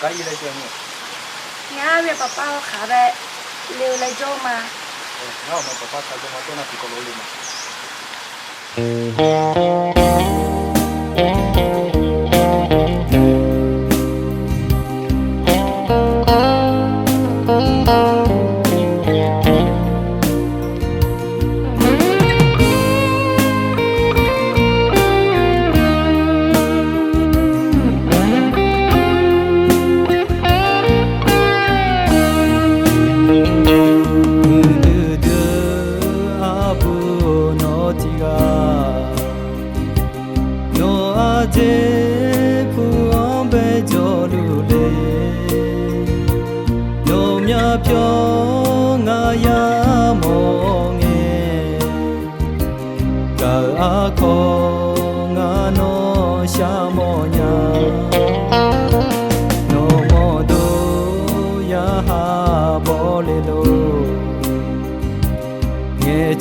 cái gì đây chưa nhỉ? Nhà về papa khá bé liều lại cho mà Nó mà papa sao cho nó tôi là chỉ có lối mà.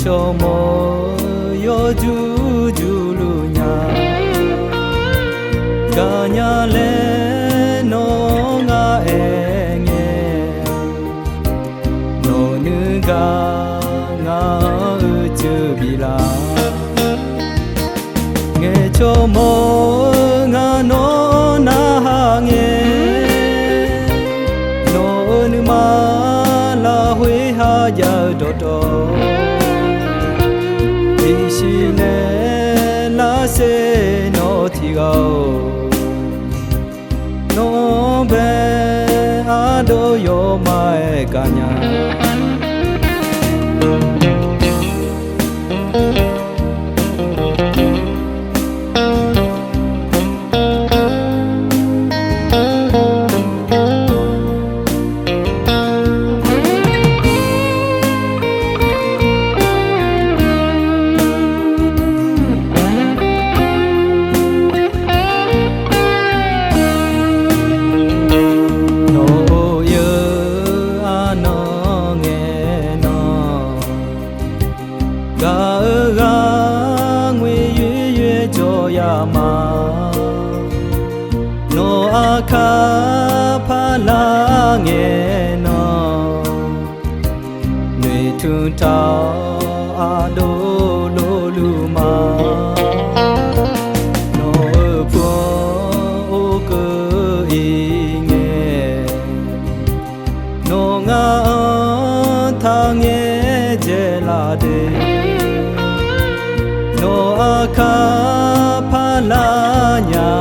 cho mơ yo ju ju lu nya ga nya le no nga e nge no nu ga nga u chu bi la nge cho mơ nga no na ha nge no nu ma la hui ha ya do do la se no thi go no be a do yo mai ka nya kha pha la nghe no nui thu tao a do lo lu ma no pho o cơ i nghe no nga tha nghe je la de no a kha pha la nya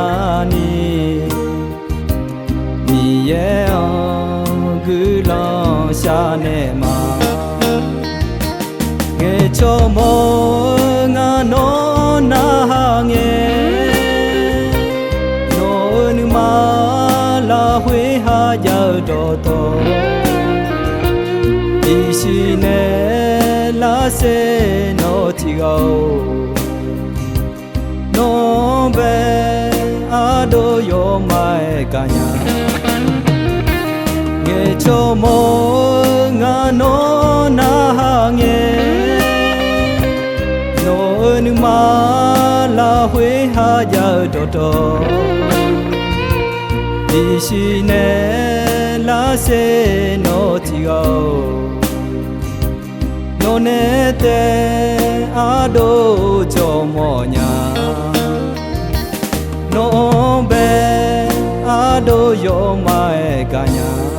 ni xa nè mà nghe cho mô nga nó na nghe nó nu ma la huế ha giờ đồ tô đi xí nè la se nó thì gầu nó về a đô yo mai cả nhà cho mô nga no na nghe no nu ma la huế ha ya do do đi xí nè la se no thi gầu no ne te a do cho mô nhà no be a do yo mai cả nhà